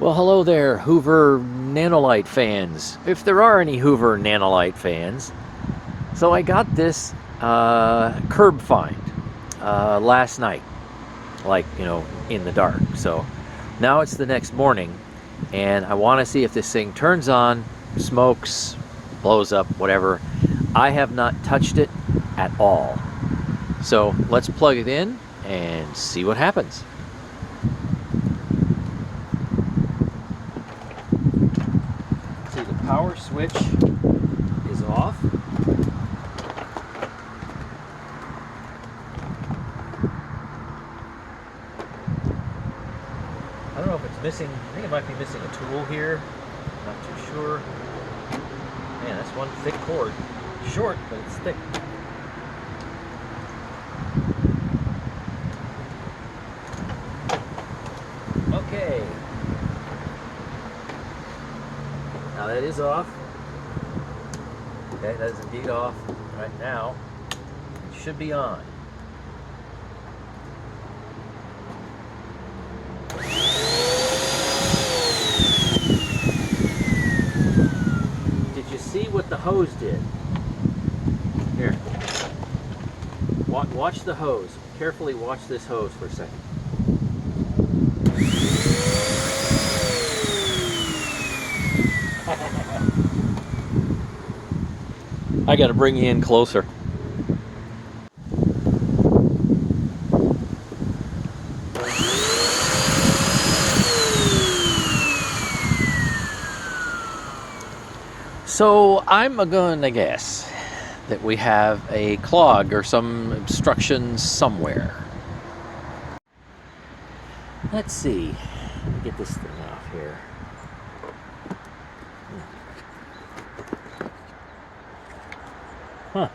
Well, hello there, Hoover NanoLite fans, if there are any Hoover NanoLite fans. So I got this Curbfind last night, like, in the dark. So now it's the next morning, and I want to see if this thing turns on, smokes, blows up, whatever. I have not touched it at all. So let's plug it in and see what happens. See, the power switch is off. I don't know if it's missing, I think it might be missing a tool here. Not too sure. Man, that's one thick cord. Short, but it's thick. Okay. Now that is off. Okay, that is indeed off. Right now, it should be on. Did you see what the hose did? Here. Watch the hose. Carefully watch this hose for a second. I gotta bring you in closer. So I'm gonna guess that we have a clog or some obstruction somewhere. Let's see. Let me get this thing off here. Huh.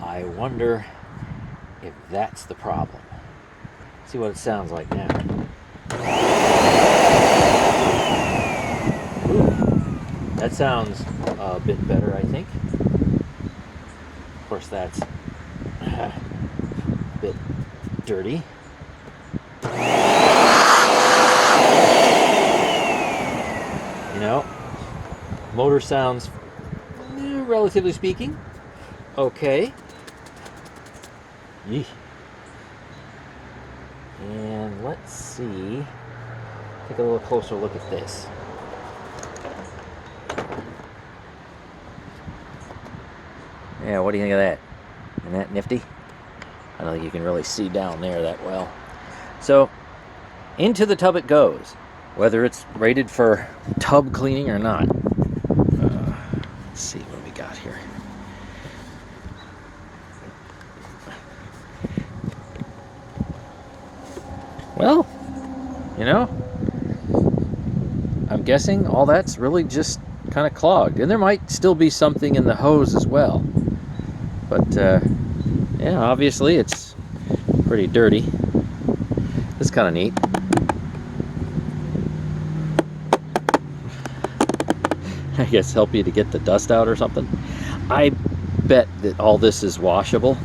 I wonder if that's the problem. See what it sounds like now. Ooh, that sounds a bit better, I think. Of course, that's a bit dirty. Motor sounds, relatively speaking, okay. Yeesh. And let's see, take a little closer look at this. Yeah, what do you think of that? Isn't that nifty? I don't think you can really see down there that well. So, into the tub it goes, whether it's rated for tub cleaning or not. Let's see what we got here. Well, I'm guessing all that's really just kind of clogged. And there might still be something in the hose as well. But, yeah, obviously it's pretty dirty. It's kind of neat. I guess help you to get the dust out or something. I bet that all this is washable,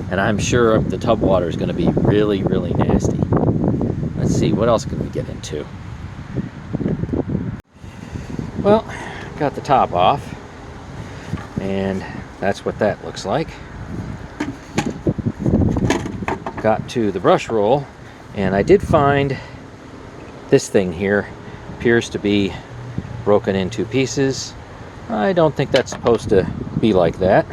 and I'm sure the tub water is going to be really, really nasty. Let's see, what else can we get into? Well, got the top off, and that's what that looks like. Got to the brush roll, and I did find this thing here appears to be broken into pieces. I don't think that's supposed to be like that,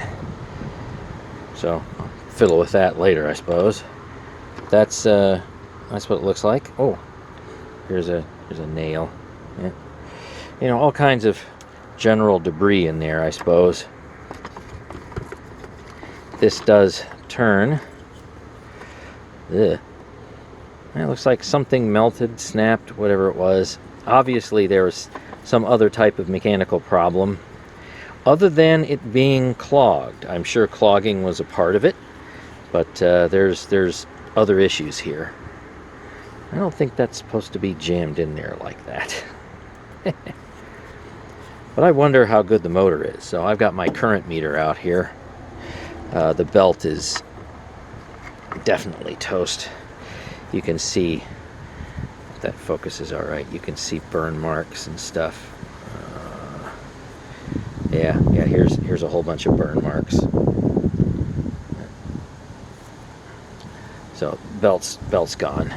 so I'll fiddle with that later, I suppose. That's what it looks like. Oh, here's a nail. Yeah. All kinds of general debris in there, I suppose. This does turn. Ugh. It looks like something melted, snapped, whatever it was. Obviously there was some other type of mechanical problem other than it being clogged. I'm sure clogging was a part of it, but there's other issues here. I don't think that's supposed to be jammed in there like that. But I wonder how good the motor is. So I've got my current meter out here. The belt is definitely toast. You can see that focuses all right. You can see burn marks and stuff. Yeah, here's a whole bunch of burn marks. So belt's gone.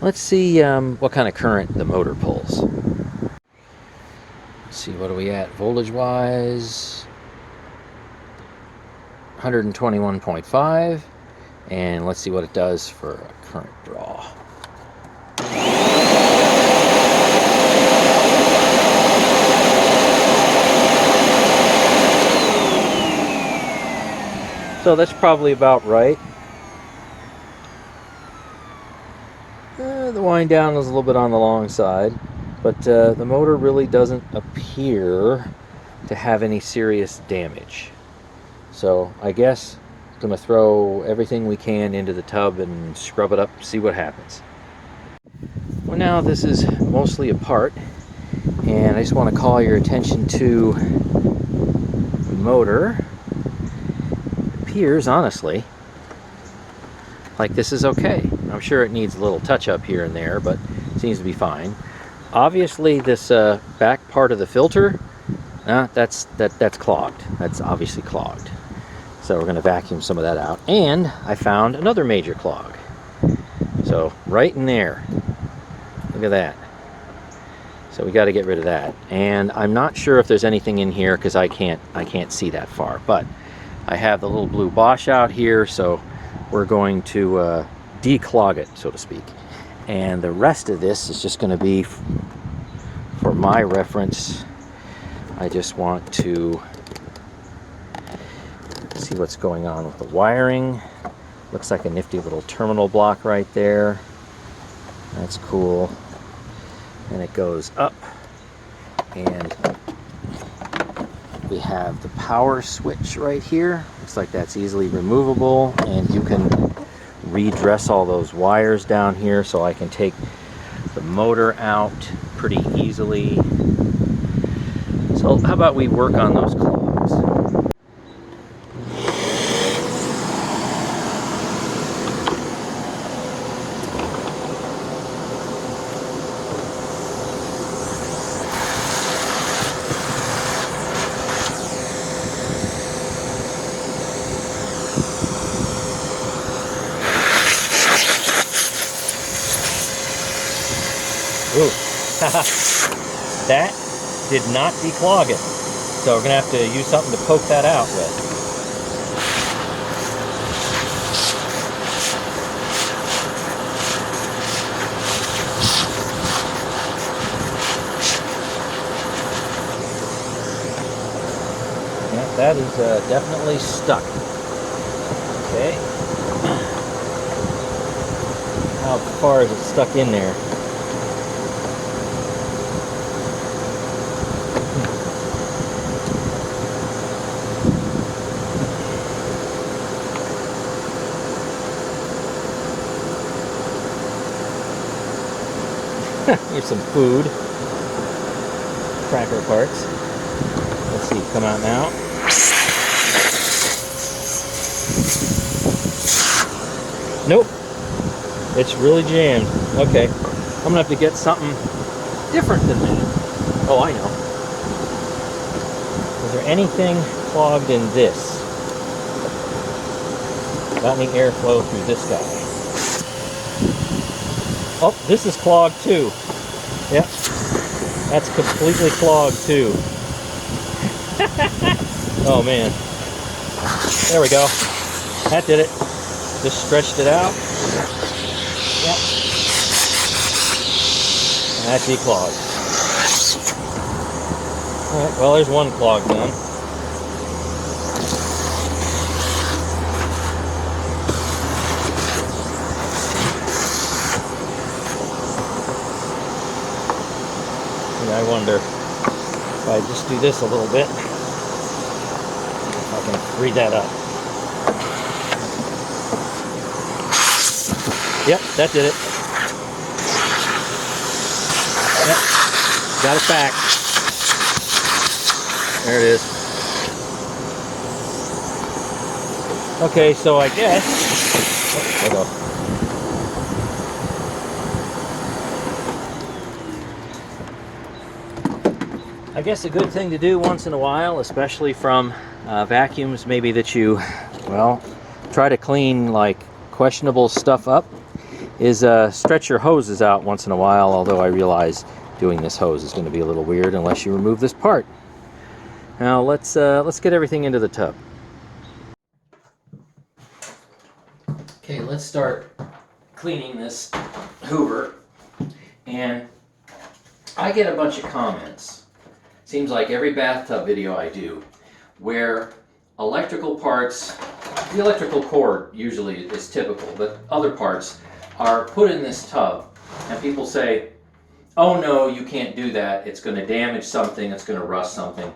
Let's see what kind of current the motor pulls. Let's see, what are we at voltage wise? 121.5, and let's see what it does for a current draw. So that's probably about right. The wind down is a little bit on the long side, but the motor really doesn't appear to have any serious damage. So I guess I'm going to throw everything we can into the tub and scrub it up, see what happens. Well, now this is mostly apart, and I just want to call your attention to the motor. It appears, honestly, like this is okay. I'm sure it needs a little touch up here and there, but it seems to be fine. Obviously this back part of the filter, that's clogged. That's obviously clogged. So we're going to vacuum some of that out. And I found another major clog. So right in there. Look at that. So we got to get rid of that. And I'm not sure if there's anything in here because I can't see that far. But I have the little blue Bosch out here, so we're going to declog it, so to speak. And the rest of this is just going to be for my reference. I just want to see what's going on with the wiring. Looks like a nifty little terminal block right there. That's cool. And it goes up, and we have the power switch right here. Looks like that's easily removable, and you can redress all those wires down here, so I can take the motor out pretty easily. So how about we work on those clogs? Ooh, that did not declog it. So we're going to have to use something to poke that out with. Yeah, that is definitely stuck. Okay. How far is it stuck in there? Here's some food. Cracker parts. Let's see, come out now. Nope. It's really jammed. Okay. I'm gonna have to get something different than that. Oh, I know. Is there anything clogged in this? Got any airflow through this guy? Oh, this is clogged too. Yep, that's completely clogged too. Oh man. There we go. That did it. Just stretched it out. Yep. And that declogged. Alright, well there's one clog done. I wonder if I just do this a little bit, if I can free that up. Yep, that did it. Yep, got it back. There it is. Okay, so I guess, I guess a good thing to do once in a while, especially from vacuums maybe that you, well, try to clean like questionable stuff up, is stretch your hoses out once in a while, although I realize doing this hose is going to be a little weird unless you remove this part. Now let's get everything into the tub. Okay, let's start cleaning this Hoover, and I get a bunch of comments. Seems like every bathtub video I do, where electrical parts, the electrical cord usually is typical, but other parts are put in this tub, and people say, oh no, you can't do that, it's going to damage something, it's going to rust something.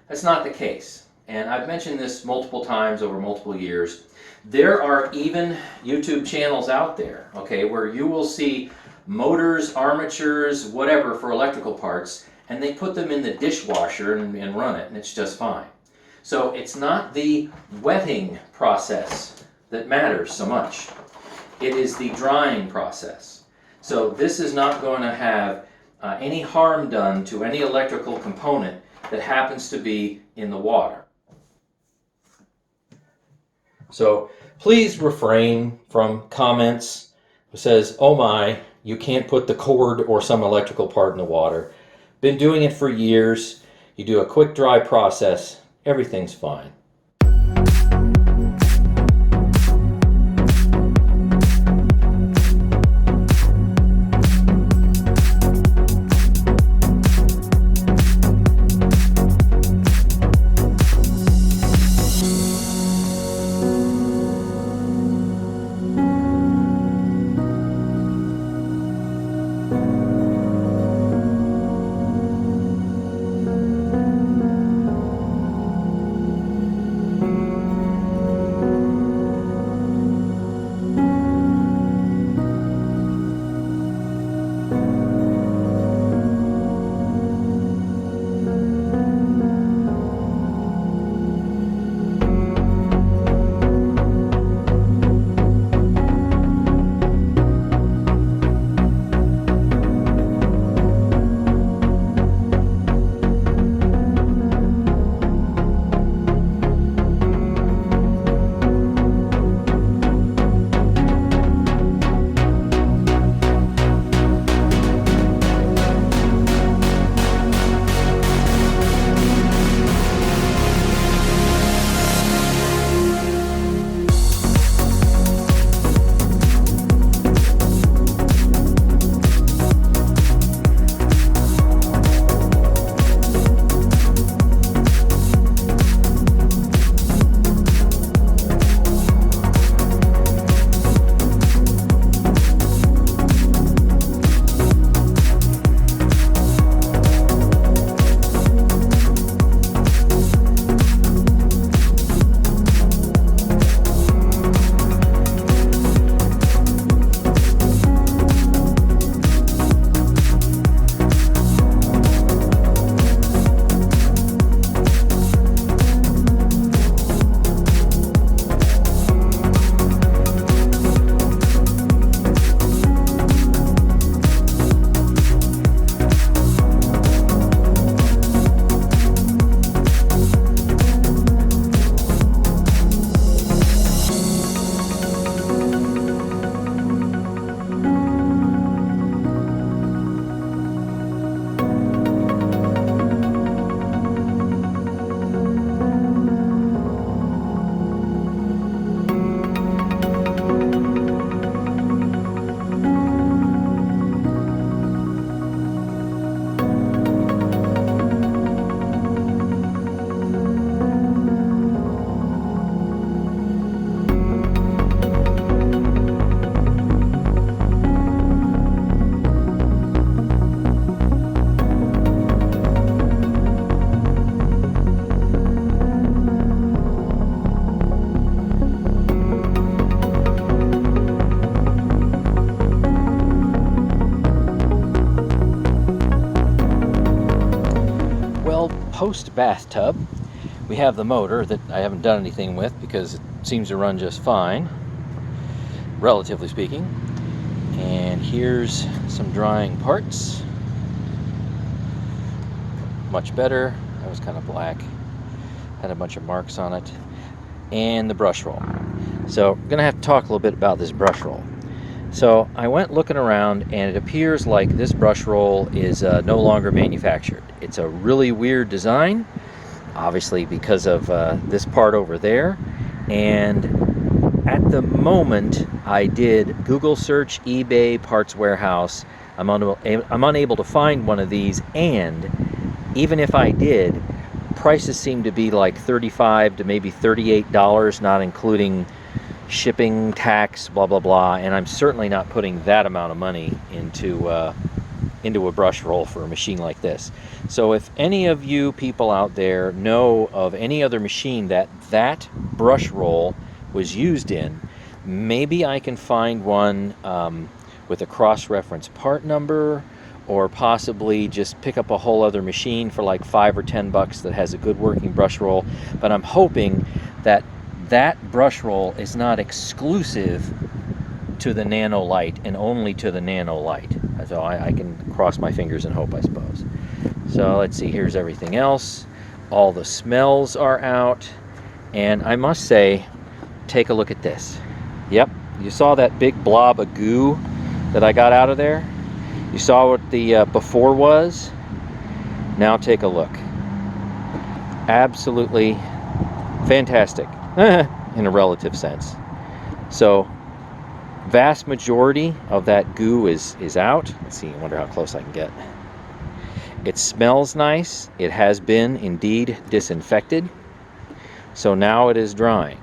That's not the case, and I've mentioned this multiple times over multiple years. There are even YouTube channels out there, okay, where you will see motors, armatures, whatever for electrical parts, and they put them in the dishwasher and run it, and it's just fine. So it's not the wetting process that matters so much. It is the drying process. So this is not going to have any harm done to any electrical component that happens to be in the water. So please refrain from comments that says, oh my, you can't put the cord or some electrical part in the water. Been doing it for years. You do a quick dry process, everything's fine. post bathtub, we have the motor that I haven't done anything with because it seems to run just fine, relatively speaking. And here's some drying parts. much better. That was kind of black. Had a bunch of marks on it. And the brush roll. So I'm going to have to talk a little bit about this brush roll. So I went looking around, and it appears like this brush roll is no longer manufactured. It's a really weird design, obviously because of this part over there. And at the moment, I did Google search, eBay, Parts Warehouse. I'm unable to find one of these, and even if I did, prices seem to be like $35 to maybe $38, not including shipping, tax, blah blah blah, and I'm certainly not putting that amount of money into a brush roll for a machine like this. So if any of you people out there know of any other machine that brush roll was used in, maybe I can find one with a cross-reference part number, or possibly just pick up a whole other machine for like $5 or $10 that has a good working brush roll. But I'm hoping that that brush roll is not exclusive to the NanoLite and only to the NanoLite. So I can cross my fingers and hope, I suppose. So let's see, here's everything else. All the smells are out. And I must say, take a look at this. Yep, you saw that big blob of goo that I got out of there? You saw what the before was? Now take a look. Absolutely fantastic, in a relative sense. So, vast majority of that goo is out. Let's see, I wonder how close I can get. It smells nice. It has been indeed disinfected. So now it is drying.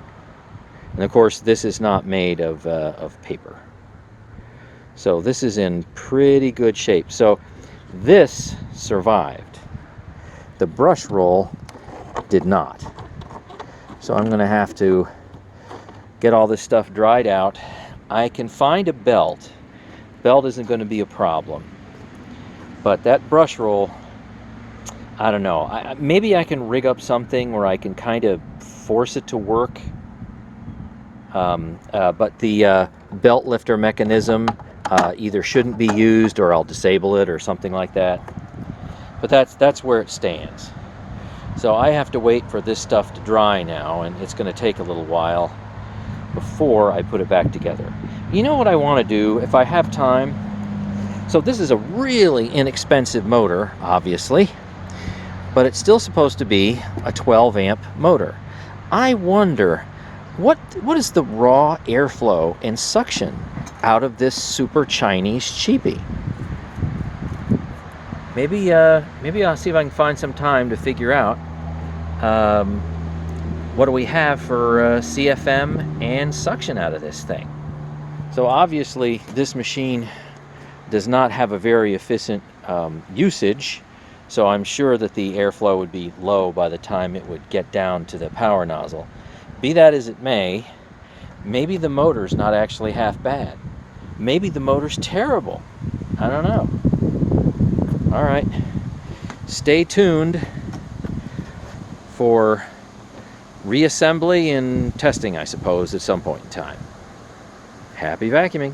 And of course, this is not made of paper. So this is in pretty good shape. So this survived. The brush roll did not. So I'm going to have to get all this stuff dried out. I can find a belt. Belt isn't going to be a problem. But that brush roll, I don't know. Maybe I can rig up something where I can kind of force it to work. But the belt lifter mechanism either shouldn't be used, or I'll disable it or something like that. But that's where it stands. So I have to wait for this stuff to dry now, and it's going to take a little while before I put it back together. You know what I want to do if I have time? So this is a really inexpensive motor, obviously, but it's still supposed to be a 12 amp motor. I wonder what is the raw airflow and suction out of this super Chinese cheapie. Maybe I'll see if I can find some time to figure out what do we have for CFM and suction out of this thing. So obviously this machine does not have a very efficient usage, so I'm sure that the airflow would be low by the time it would get down to the power nozzle. Be that as it may, maybe the motor's not actually half bad. Maybe the motor's terrible. I don't know. All right. Stay tuned for reassembly and testing, I suppose, at some point in time. Happy vacuuming.